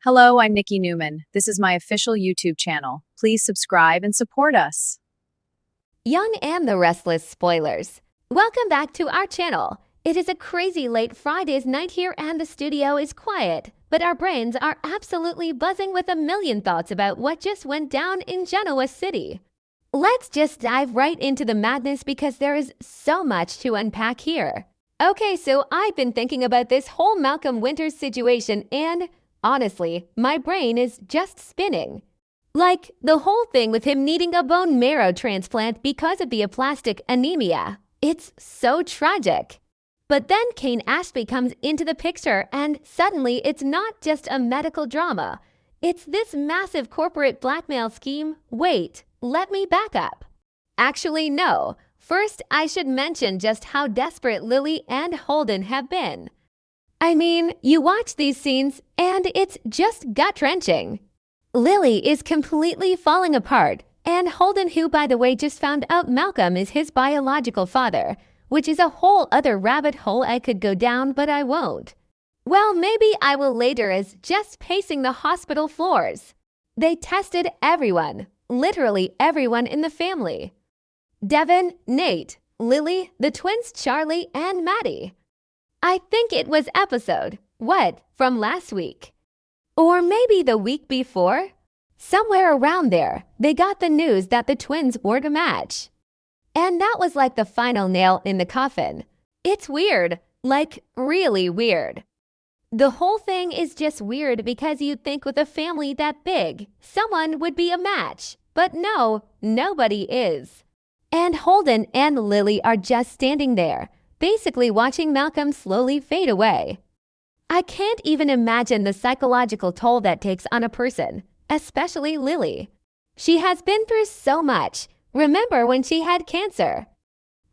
Hello, I'm Nikki Newman. This is my official YouTube channel. Please subscribe and support us. Y&R the Restless Spoilers. Welcome back to our channel. It is a crazy late Friday's night here and the studio is quiet, but our brains are absolutely buzzing with a million thoughts about what just went down in Genoa City. Let's just dive right into the madness because there is so much to unpack here. Okay, so I've been thinking about this whole Malcom Winters situation and honestly, my brain is just spinning. Like, the whole thing with him needing a bone marrow transplant because of the aplastic anemia. It's so tragic. But then Cane Ashby comes into the picture and suddenly it's not just a medical drama. It's this massive corporate blackmail scheme. Wait, let me back up. Actually, no. First, I should mention just how desperate Lily and Holden have been. I mean, you watch these scenes and it's just gut-wrenching. Lily is completely falling apart, and Holden, who by the way just found out Malcom is his biological father, which is a whole other rabbit hole I could go down, but I won't. Well, maybe I will later, as just pacing the hospital floors. They tested everyone, literally everyone in the family. Devin, Nate, Lily, the twins Charlie and Maddie. I think it was from last week? Or maybe the week before? Somewhere around there, they got the news that the twins were to match. And that was like the final nail in the coffin. It's weird, like really weird. The whole thing is just weird because you'd think with a family that big, someone would be a match. But no, nobody is. And Holden and Lily are just standing there, basically watching Malcom slowly fade away. I can't even imagine the psychological toll that takes on a person, especially Lily. She has been through so much. Remember when she had cancer?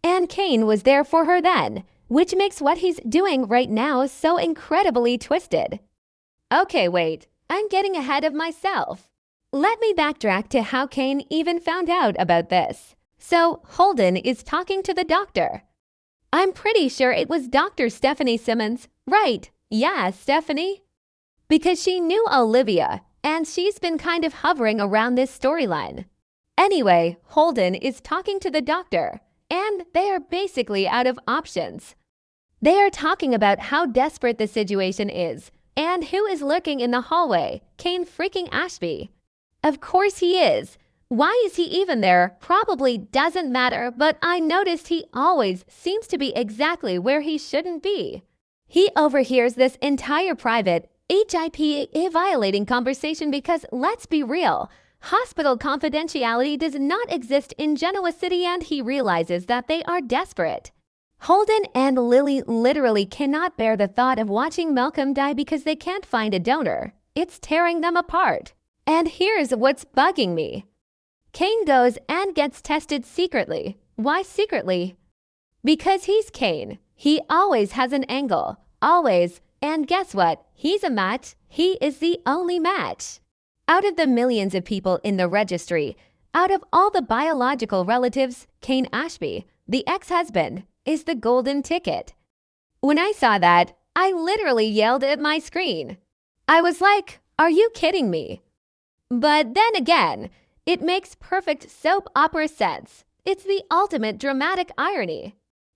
And Cane was there for her then, which makes what he's doing right now so incredibly twisted. Okay, wait, I'm getting ahead of myself. Let me backtrack to how Cane even found out about this. So Holden is talking to the doctor. I'm pretty sure it was Dr. Stephanie Simmons, right? Yeah, Stephanie. Because she knew Olivia, and she's been kind of hovering around this storyline. Anyway, Holden is talking to the doctor, and they are basically out of options. They are talking about how desperate the situation is, and who is lurking in the hallway, Cane freaking Ashby. Of course he is. Why is he even there? Probably doesn't matter, but I noticed he always seems to be exactly where he shouldn't be. He overhears this entire private, HIPAA-violating conversation because, let's be real, hospital confidentiality does not exist in Genoa City and he realizes that they are desperate. Holden and Lily literally cannot bear the thought of watching Malcom die because they can't find a donor. It's tearing them apart. And here's what's bugging me. Cane goes and gets tested secretly. Why secretly? Because he's Cane. He always has an angle. Always. And guess what? He's a match. He is the only match. Out of the millions of people in the registry, out of all the biological relatives, Cane Ashby, the ex-husband, is the golden ticket. When I saw that, I literally yelled at my screen. I was like, are you kidding me? But then again, it makes perfect soap opera sense. It's the ultimate dramatic irony.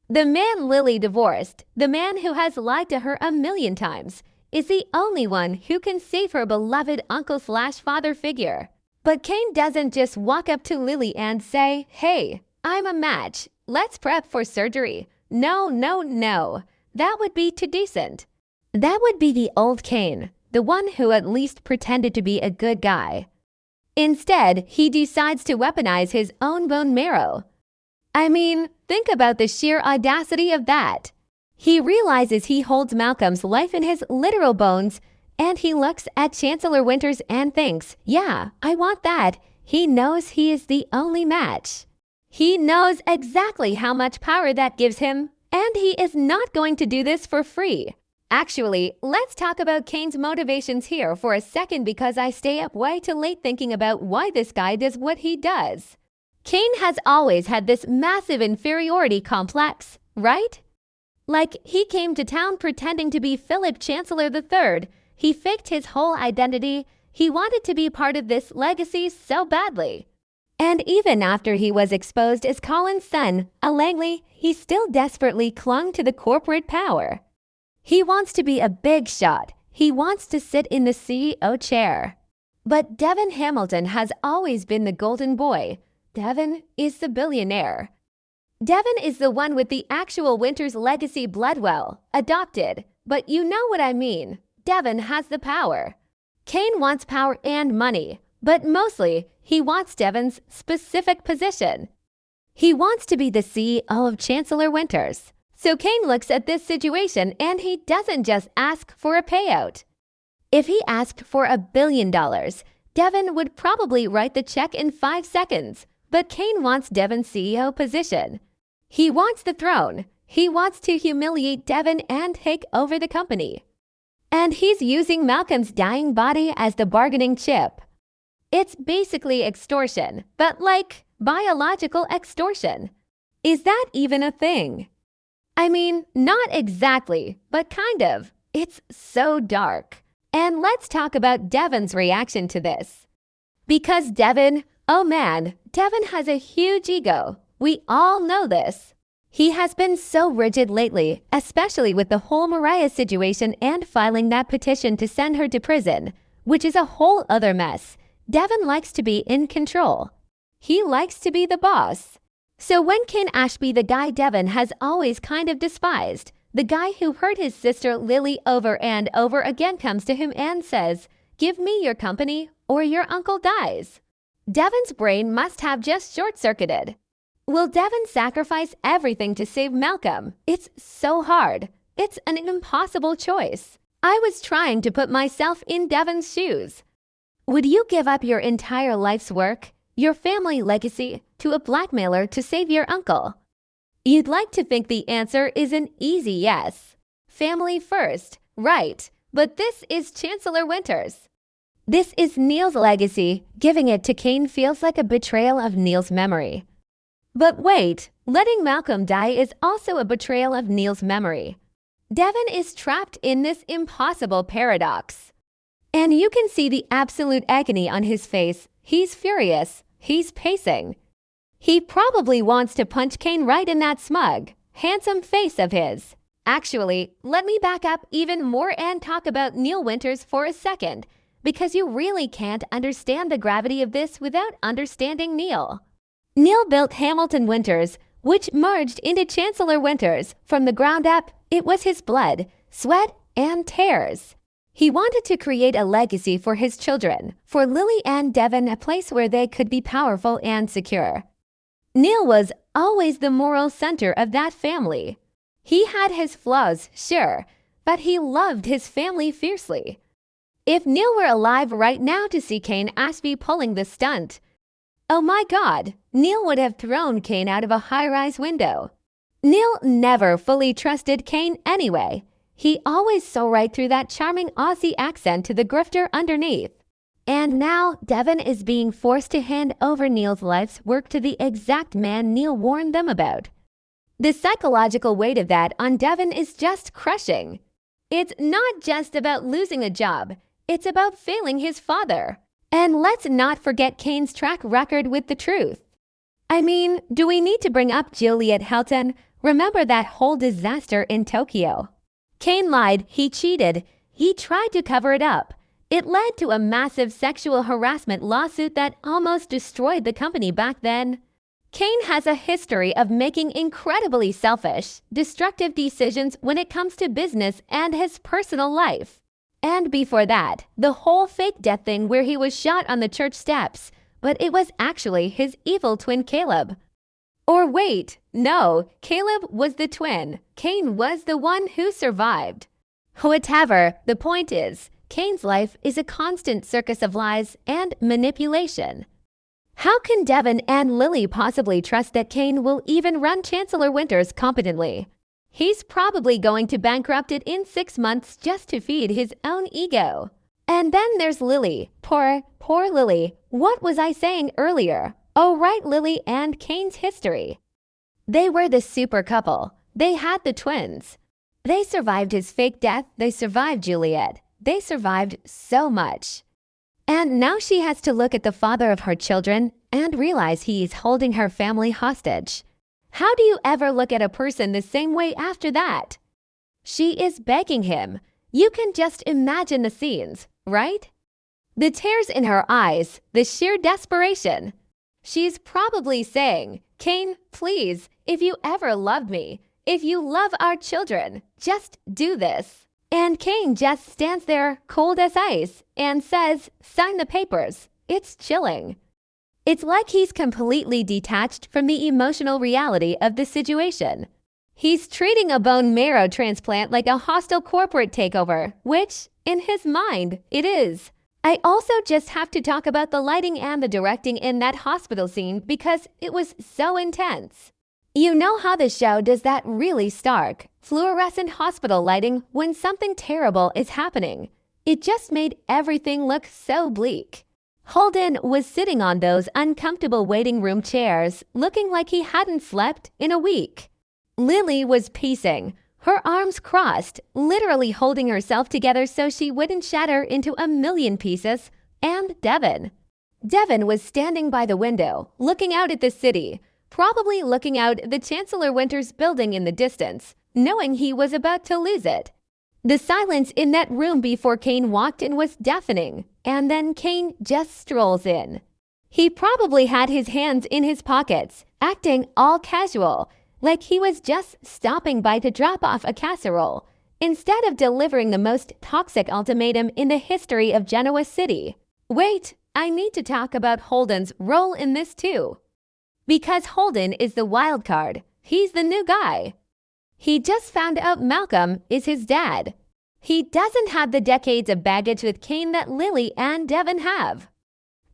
The man Lily divorced, the man who has lied to her a million times, is the only one who can save her beloved uncle/father figure. But Cane doesn't just walk up to Lily and say, hey, I'm a match. Let's prep for surgery. No, no, no. That would be too decent. That would be the old Cane, the one who at least pretended to be a good guy. Instead, he decides to weaponize his own bone marrow. I mean, think about the sheer audacity of that. He realizes he holds Malcom's life in his literal bones, and he looks at Chancellor Winters and thinks, yeah, I want that. He knows he is the only match. He knows exactly how much power that gives him, and he is not going to do this for free. Actually, let's talk about Cane's motivations here for a second because I stay up way too late thinking about why this guy does what he does. Cane has always had this massive inferiority complex, right? Like, he came to town pretending to be Philip Chancellor III. He faked his whole identity. He wanted to be part of this legacy so badly. And even after he was exposed as Colin's son, a Langley, he still desperately clung to the corporate power. He wants to be a big shot. He wants to sit in the CEO chair. But Devin Hamilton has always been the golden boy. Devin is the billionaire. Devin is the one with the actual Winters legacy bloodwell, adopted. But you know what I mean. Devin has the power. Cane wants power and money, but mostly he wants Devin's specific position. He wants to be the CEO of Chancellor Winters. So Cane looks at this situation and he doesn't just ask for a payout. If he asked for $1 billion, Devin would probably write the check in 5 seconds. But Cane wants Devin's CEO position. He wants the throne. He wants to humiliate Devin and take over the company. And he's using Malcom's dying body as the bargaining chip. It's basically extortion, but like biological extortion. Is that even a thing? I mean, not exactly, but kind of. It's so dark. And let's talk about Devin's reaction to this. Because Devin, oh man, Devin has a huge ego. We all know this. He has been so rigid lately, especially with the whole Mariah situation and filing that petition to send her to prison, which is a whole other mess. Devin likes to be in control. He likes to be the boss. So when Ken Ashby, the guy Devin has always kind of despised, the guy who hurt his sister Lily over and over again comes to him and says, "Give me your company or your uncle dies." Devin's brain must have just short-circuited. Will Devin sacrifice everything to save Malcom? It's so hard. It's an impossible choice. I was trying to put myself in Devin's shoes. Would you give up your entire life's work, your family legacy, to a blackmailer to save your uncle? You'd like to think the answer is an easy yes. Family first, right, but this is Chancellor Winters. This is Neil's legacy. Giving it to Cane feels like a betrayal of Neil's memory. But wait, letting Malcom die is also a betrayal of Neil's memory. Devin is trapped in this impossible paradox. And you can see the absolute agony on his face. He's furious. He's pacing. He probably wants to punch Cane right in that smug, handsome face of his. Actually, let me back up even more and talk about Neil Winters for a second, because you really can't understand the gravity of this without understanding Neil. Neil built Hamilton Winters, which merged into Chancellor Winters. From the ground up, it was his blood, sweat, and tears. He wanted to create a legacy for his children, for Lily and Devin, a place where they could be powerful and secure. Neil was always the moral center of that family. He had his flaws, sure, but he loved his family fiercely. If Neil were alive right now to see Cane Ashby pulling the stunt, oh my God, Neil would have thrown Cane out of a high-rise window. Neil never fully trusted Cane anyway. He always saw right through that charming Aussie accent to the grifter underneath. And now Devin is being forced to hand over Neil's life's work to the exact man Neil warned them about. The psychological weight of that on Devin is just crushing. It's not just about losing a job. It's about failing his father. And let's not forget Cane's track record with the truth. I mean, do we need to bring up Juliet Helton? Remember that whole disaster in Tokyo? Cane lied, he cheated, he tried to cover it up. It led to a massive sexual harassment lawsuit that almost destroyed the company back then. Cane has a history of making incredibly selfish, destructive decisions when it comes to business and his personal life. And before that, the whole fake death thing where he was shot on the church steps, but it was actually his evil twin Caleb. Or wait, no, Caleb was the twin. Cane was the one who survived. Whatever, the point is, Cane's life is a constant circus of lies and manipulation. How can Devin and Lily possibly trust that Cane will even run Chancellor Winters competently? He's probably going to bankrupt it in 6 months just to feed his own ego. And then there's Lily. Poor Lily. What was I saying earlier? Oh, right, Lily and Cane's history. They were the super couple. They had the twins. They survived his fake death. They survived Juliet. they survived so much. And now she has to look at the father of her children and realize he's holding her family hostage. How do you ever look at a person the same way after that? She is begging him. You can just imagine the scenes, right? The tears in her eyes, the sheer desperation. She's probably saying, Cane, please, if you ever loved me, if you love our children, just do this. And Cane just stands there cold as ice and says, sign the papers. It's chilling. It's like he's completely detached from the emotional reality of the situation. He's treating a bone marrow transplant like a hostile corporate takeover, which, in his mind, it is. I also just have to talk about the lighting and the directing in that hospital scene because it was so intense. You know how the show does that really stark, fluorescent hospital lighting when something terrible is happening. It just made everything look so bleak. Holden was sitting on those uncomfortable waiting room chairs, looking like he hadn't slept in a week. Lily was pacing, her arms crossed, literally holding herself together so she wouldn't shatter into a million pieces, and Devin. Devin was standing by the window, looking out at the city, probably looking out the Chancellor Winters building in the distance, knowing he was about to lose it. The silence in that room before Cane walked in was deafening, and then Cane just strolls in. He probably had his hands in his pockets, acting all casual, like he was just stopping by to drop off a casserole, instead of delivering the most toxic ultimatum in the history of Genoa City. Wait, I need to talk about Holden's role in this too. Because Holden is the wild card, he's the new guy. He just found out Malcom is his dad. He doesn't have the decades of baggage with Cane that Lily and Devin have.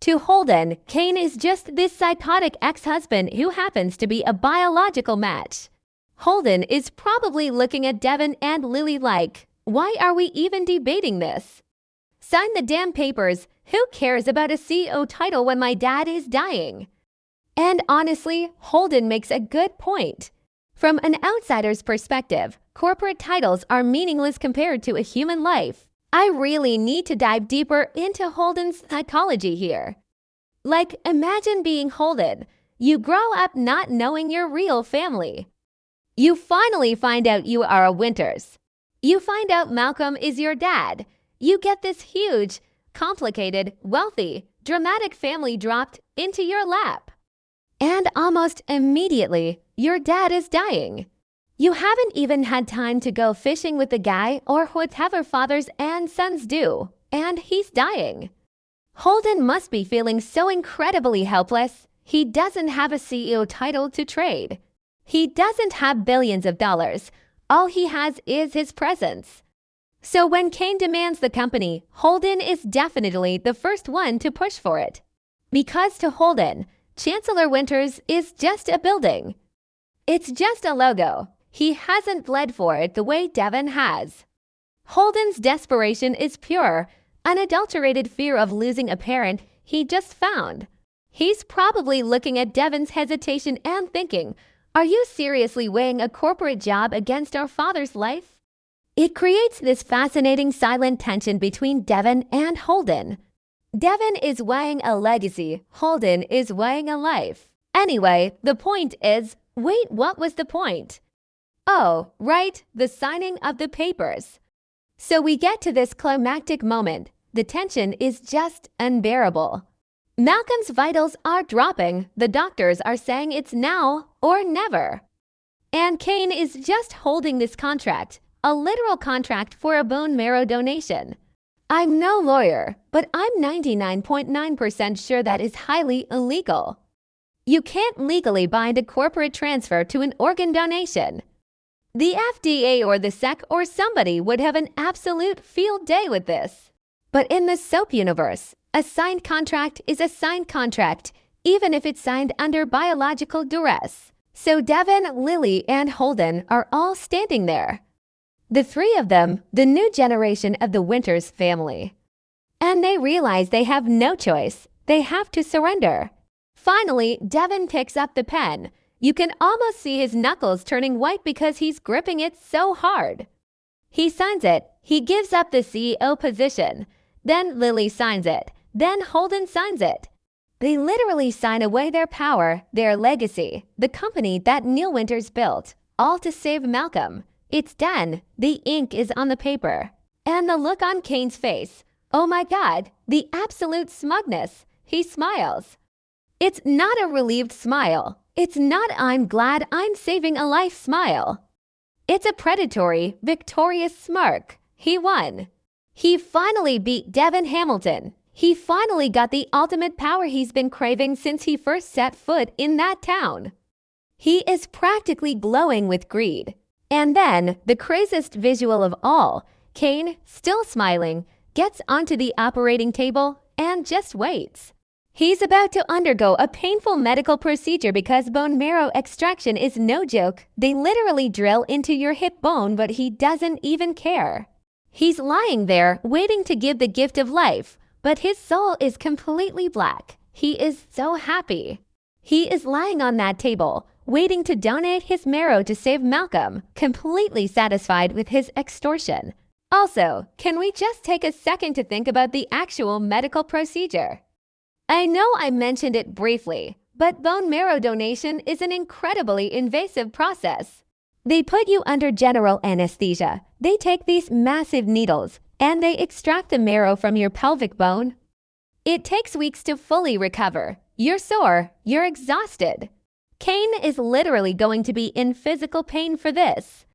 To Holden, Cane is just this psychotic ex-husband who happens to be a biological match. Holden is probably looking at Devin and Lily like, why are we even debating this? Sign the damn papers. Who cares about a CEO title when my dad is dying? And honestly, Holden makes a good point. From an outsider's perspective, corporate titles are meaningless compared to a human life. I really need to dive deeper into Holden's psychology here. Like, imagine being Holden. You grow up not knowing your real family. You finally find out you are a Winters. You find out Malcom is your dad. You get this huge, complicated, wealthy, dramatic family dropped into your lap. And almost immediately, your dad is dying. You haven't even had time to go fishing with the guy or whatever fathers and sons do, and he's dying. Holden must be feeling so incredibly helpless. He doesn't have a CEO title to trade. He doesn't have billions of dollars. All he has is his presence. So when Cane demands the company, Holden is definitely the first one to push for it. Because to Holden, Chancellor Winters is just a building. It's just a logo. He hasn't bled for it the way Devin has. Holden's desperation is pure, unadulterated fear of losing a parent he just found. He's probably looking at Devin's hesitation and thinking, are you seriously weighing a corporate job against our father's life? It creates this fascinating silent tension between Devin and Holden. Devin is weighing a legacy, Holden is weighing a life. Anyway, the point is, wait, what was the point? Oh, right, the signing of the papers. So we get to this climactic moment. The tension is just unbearable. Malcom's vitals are dropping. The doctors are saying it's now or never. And Cane is just holding this contract, a literal contract for a bone marrow donation. I'm no lawyer, but I'm 99.9% sure that is highly illegal. You can't legally bind a corporate transfer to an organ donation. The FDA or the SEC or somebody would have an absolute field day with this. But in the soap universe, a signed contract is a signed contract, even if it's signed under biological duress. So Devin, Lily, and Holden are all standing there. The three of them, the new generation of the Winters family. And they realize they have no choice. They have to surrender. Finally, Devin picks up the pen. You can almost see his knuckles turning white because he's gripping it so hard. He signs it. He gives up the CEO position. Then Lily signs it. Then Holden signs it. They literally sign away their power, their legacy, the company that Neil Winters built, all to save Malcom. It's done. The ink is on the paper. And the look on Cane's face. Oh my God, the absolute smugness. He smiles. It's not a relieved smile. It's not I'm glad I'm saving a life smile. It's a predatory, victorious smirk. He won. He finally beat Devin Hamilton. He finally got the ultimate power he's been craving since he first set foot in that town. He is practically glowing with greed. And then, the craziest visual of all, Cane, still smiling, gets onto the operating table and just waits. He's about to undergo a painful medical procedure because bone marrow extraction is no joke. They literally drill into your hip bone, but he doesn't even care. He's lying there, waiting to give the gift of life, but his soul is completely black. He is so happy. He is lying on that table, waiting to donate his marrow to save Malcom, completely satisfied with his extortion. Also, can we just take a second to think about the actual medical procedure? I know I mentioned it briefly, but bone marrow donation is an incredibly invasive process. They put you under general anesthesia. They take these massive needles, and they extract the marrow from your pelvic bone. It takes weeks to fully recover. You're sore. You're exhausted. Cane is literally going to be in physical pain for this.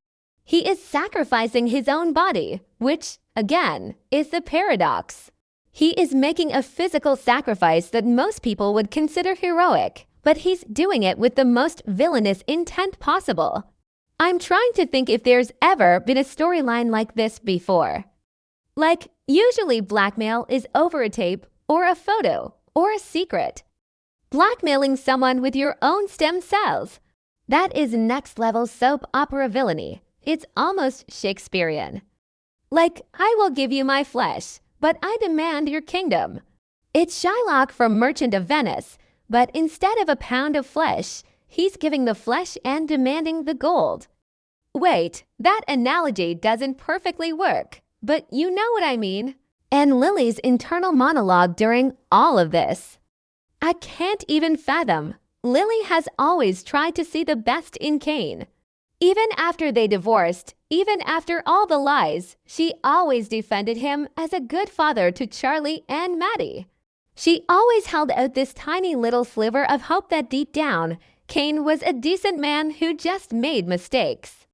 He is sacrificing his own body, which, again, is the paradox. He is making a physical sacrifice that most people would consider heroic, but he's doing it with the most villainous intent possible. I'm trying to think if there's ever been a storyline like this before. Like, usually blackmail is over a tape or a photo or a secret. Blackmailing someone with your own stem cells. That is next-level soap opera villainy. It's almost Shakespearean. Like, I will give you my flesh, but I demand your kingdom. It's Shylock from Merchant of Venice, but instead of a pound of flesh, he's giving the flesh and demanding the gold. Wait, that analogy doesn't perfectly work, but you know what I mean. And Lily's internal monologue during all of this. I can't even fathom. Lily has always tried to see the best in Cane. Even after they divorced, even after all the lies, she always defended him as a good father to Charlie and Maddie. She always held out this tiny little sliver of hope that deep down, Cane was a decent man who just made mistakes.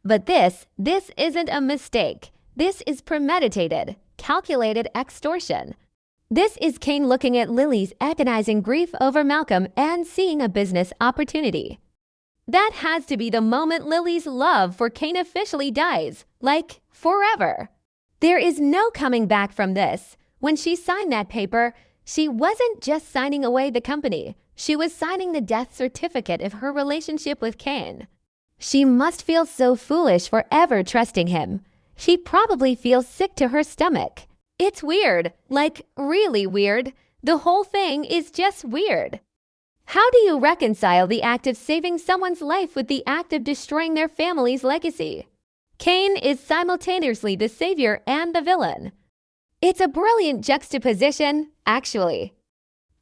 But this isn't a mistake. This is premeditated, calculated extortion. This is Cane looking at Lily's agonizing grief over Malcom and seeing a business opportunity. That has to be the moment Lily's love for Cane officially dies, like forever. There is no coming back from this. When she signed that paper, she wasn't just signing away the company. She was signing the death certificate of her relationship with Cane. She must feel so foolish for ever trusting him. She probably feels sick to her stomach. It's weird, like really weird. The whole thing is just weird. How do you reconcile the act of saving someone's life with the act of destroying their family's legacy? Cane is simultaneously the savior and the villain. It's a brilliant juxtaposition, actually.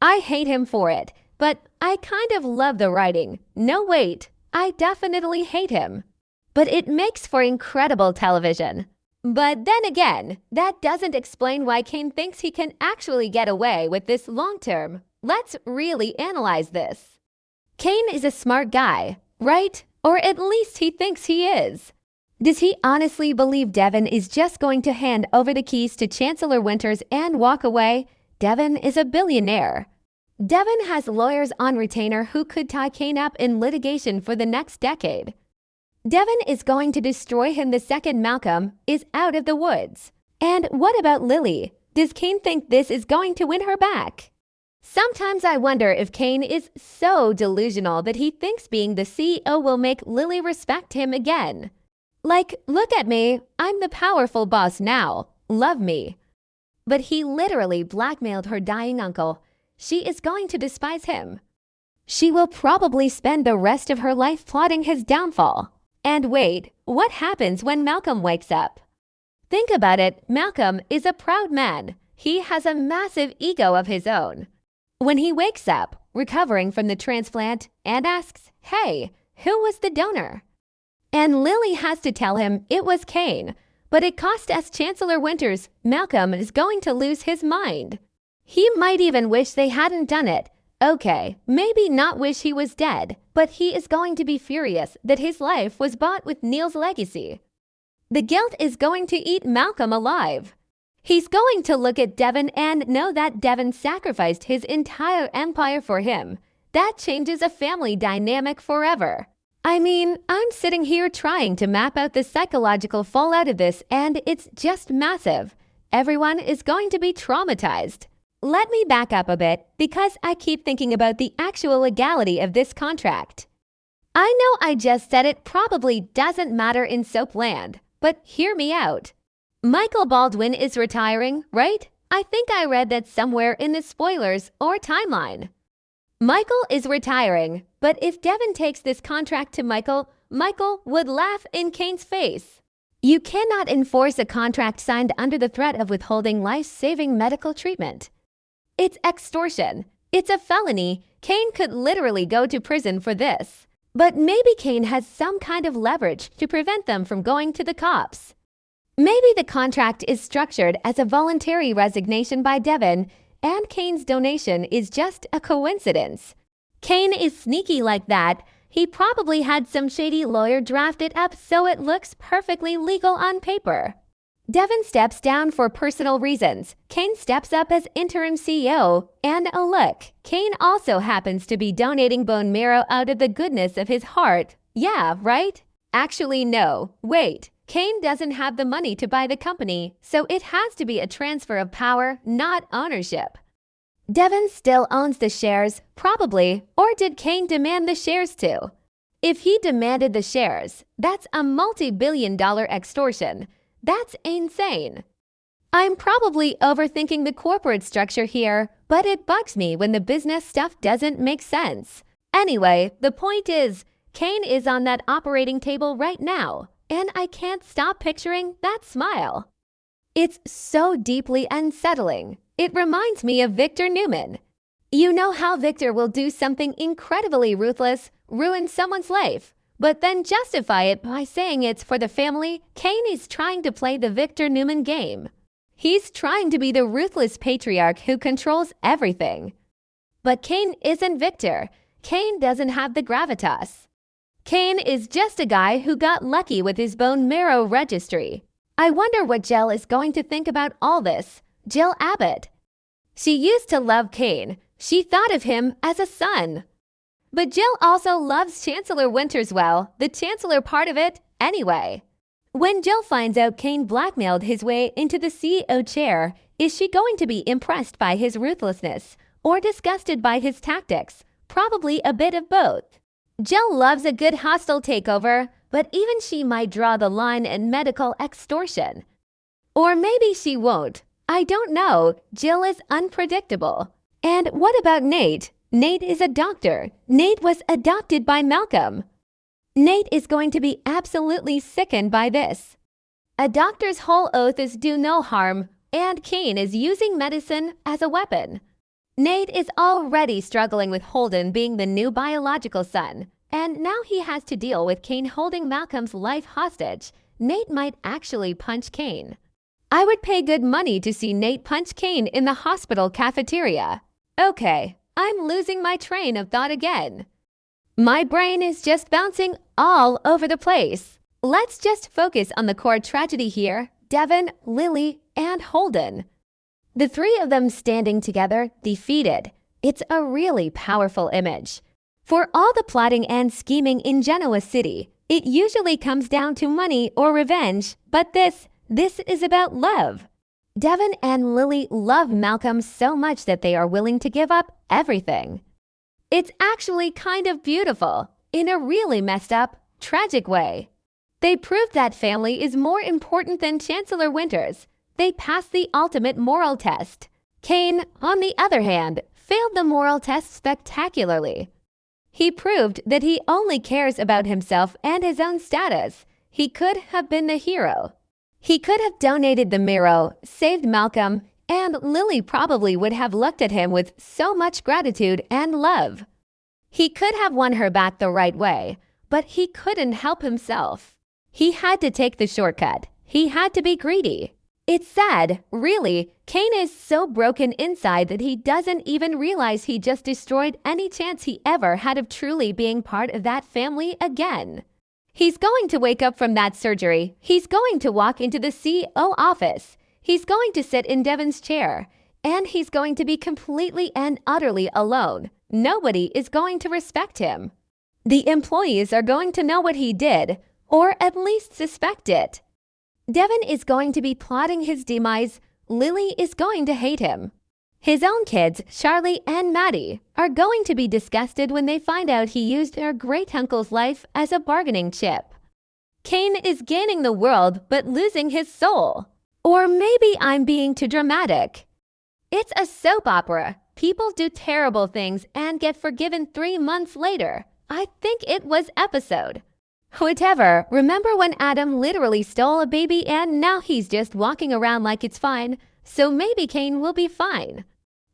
I hate him for it, but I kind of love the writing. No, wait, I definitely hate him. But it makes for incredible television. But then again, that doesn't explain why Cane thinks he can actually get away with this long-term. Let's really analyze this. Cane is a smart guy, right? Or at least he thinks he is. Does he honestly believe Devin is just going to hand over the keys to Chancellor Winters and walk away? Devin is a billionaire. Devin has lawyers on retainer who could tie Cane up in litigation for the next decade. Devin is going to destroy him the second Malcom is out of the woods. And what about Lily? Does Cane think this is going to win her back? Sometimes I wonder if Cane is so delusional that he thinks being the CEO will make Lily respect him again. Like, look at me, I'm the powerful boss now, love me. But he literally blackmailed her dying uncle. She is going to despise him. She will probably spend the rest of her life plotting his downfall. And wait, what happens when Malcom wakes up? Think about it, Malcom is a proud man. He has a massive ego of his own. When he wakes up, recovering from the transplant, and asks, "Hey, who was the donor?" And Lily has to tell him it was Cane, but it cost us Chancellor Winters. Malcom is going to lose his mind. He might even wish they hadn't done it. Okay, maybe not wish he was dead, but he is going to be furious that his life was bought with Neil's legacy. The guilt is going to eat Malcom alive. He's going to look at Devon and know that Devon sacrificed his entire empire for him. That changes a family dynamic forever. I mean, I'm sitting here trying to map out the psychological fallout of this, and it's just massive. Everyone is going to be traumatized. Let me back up a bit because I keep thinking about the actual legality of this contract. I know I just said it probably doesn't matter in Soapland, but hear me out. Michael Baldwin is retiring, right? I think I read that somewhere in the spoilers or timeline. Michael is retiring, but if Devon takes this contract to Michael, Michael would laugh in Cane's face. You cannot enforce a contract signed under the threat of withholding life-saving medical treatment. It's extortion. It's a felony. Cane could literally go to prison for this. But maybe Cane has some kind of leverage to prevent them from going to the cops. Maybe the contract is structured as a voluntary resignation by Devon, and Cane's donation is just a coincidence. Cane is sneaky like that. He probably had some shady lawyer draft it up so it looks perfectly legal on paper. Devon steps down for personal reasons. Cane steps up as interim CEO. And look, Cane also happens to be donating bone marrow out of the goodness of his heart. Yeah, right? Actually, no. Wait. Cane doesn't have the money to buy the company, so it has to be a transfer of power, not ownership. Devon still owns the shares, probably, or did Cane demand the shares too? If he demanded the shares, that's a multi-billion-dollar extortion. That's insane. I'm probably overthinking the corporate structure here, but it bugs me when the business stuff doesn't make sense. Anyway, the point is, Cane is on that operating table right now, and I can't stop picturing that smile. It's so deeply unsettling. It reminds me of Victor Newman. You know how Victor will do something incredibly ruthless, ruin someone's life, but then justify it by saying it's for the family? Cane is trying to play the Victor Newman game. He's trying to be the ruthless patriarch who controls everything. But Cane isn't Victor. Cane doesn't have the gravitas. Cane is just a guy who got lucky with his bone marrow registry. I wonder what Jill is going to think about all this. Jill Abbott. She used to love Cane. She thought of him as a son. But Jill also loves Chancellor Winters well, the Chancellor part of it, anyway. When Jill finds out Cane blackmailed his way into the CEO chair, is she going to be impressed by his ruthlessness or disgusted by his tactics? Probably a bit of both. Jill loves a good hostile takeover, but even she might draw the line in medical extortion. Or maybe she won't. I don't know. Jill is unpredictable. And what about Nate? Nate is a doctor. Nate was adopted by Malcom. Nate is going to be absolutely sickened by this. A doctor's whole oath is do no harm, and Cane is using medicine as a weapon. Nate is already struggling with Holden being the new biological son, and now he has to deal with Cane holding Malcolm's life hostage. Nate might actually punch Cane. I would pay good money to see Nate punch Cane in the hospital cafeteria. Okay, I'm losing my train of thought again. My brain is just bouncing all over the place. Let's just focus on the core tragedy here: Devon, Lily, and Holden. The three of them standing together, defeated. It's a really powerful image. For all the plotting and scheming in Genoa City, it usually comes down to money or revenge, but this is about love. Devon and Lily love Malcom so much that they are willing to give up everything. It's actually kind of beautiful, in a really messed up, tragic way. They proved that family is more important than Chancellor Winters. They passed the ultimate moral test. Cane, on the other hand, failed the moral test spectacularly. He proved that he only cares about himself and his own status. He could have been the hero. He could have donated the mirror, saved Malcom, and Lily probably would have looked at him with so much gratitude and love. He could have won her back the right way, but he couldn't help himself. He had to take the shortcut. He had to be greedy. It's sad, really. Cane is so broken inside that he doesn't even realize he just destroyed any chance he ever had of truly being part of that family again. He's going to wake up from that surgery. He's going to walk into the CEO office. He's going to sit in Devon's chair. And he's going to be completely and utterly alone. Nobody is going to respect him. The employees are going to know what he did, or at least suspect it. Devon is going to be plotting his demise. Lily is going to hate him. His own kids, Charlie and Maddie, are going to be disgusted when they find out he used their great-uncle's life as a bargaining chip. Cane is gaining the world but losing his soul. Or maybe I'm being too dramatic. It's a soap opera. People do terrible things and get forgiven 3 months later. I think it was episode. Whatever, remember when Adam literally stole a baby and now he's just walking around like it's fine, so maybe Cane will be fine.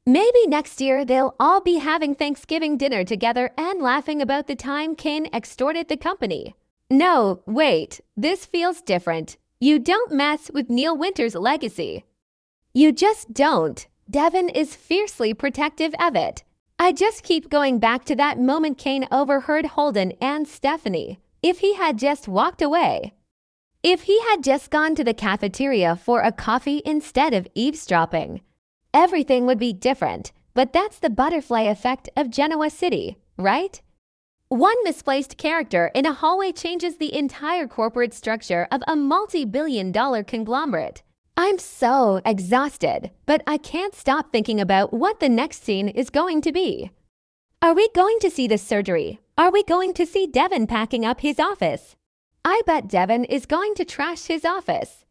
Maybe next year they'll all be having Thanksgiving dinner together and laughing about the time Cane extorted the company. No, wait, this feels different. You don't mess with Neil Winter's legacy. You just don't. Devon is fiercely protective of it. I just keep going back to that moment Cane overheard Holden and Stephanie. If he had just walked away. If he had just gone to the cafeteria for a coffee instead of eavesdropping. Everything would be different, but that's the butterfly effect of Genoa City, right? One misplaced character in a hallway changes the entire corporate structure of a multi-billion-dollar conglomerate. I'm so exhausted, but I can't stop thinking about what the next scene is going to be. Are we going to see the surgery? Are we going to see Devon packing up his office? I bet Devon is going to trash his office.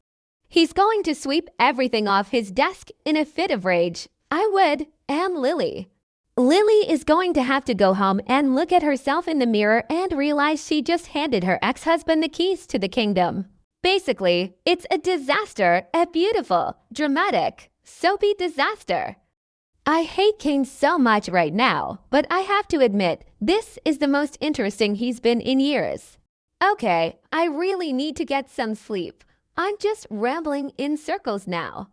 He's going to sweep everything off his desk in a fit of rage. I would, and Lily. Lily is going to have to go home and look at herself in the mirror and realize she just handed her ex-husband the keys to the kingdom. Basically, it's a disaster, a beautiful, dramatic, soapy disaster. I hate Cane so much right now, but I have to admit, this is the most interesting he's been in years. Okay, I really need to get some sleep. I'm just rambling in circles now.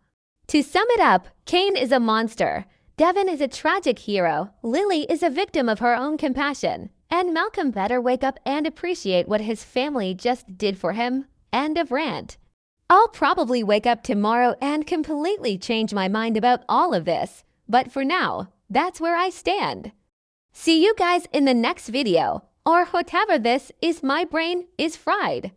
To sum it up, Cane is a monster. Devon is a tragic hero. Lily is a victim of her own compassion. And Malcom better wake up and appreciate what his family just did for him. End of rant. I'll probably wake up tomorrow and completely change my mind about all of this. But for now, that's where I stand. See you guys in the next video, or whatever this is, my brain is fried.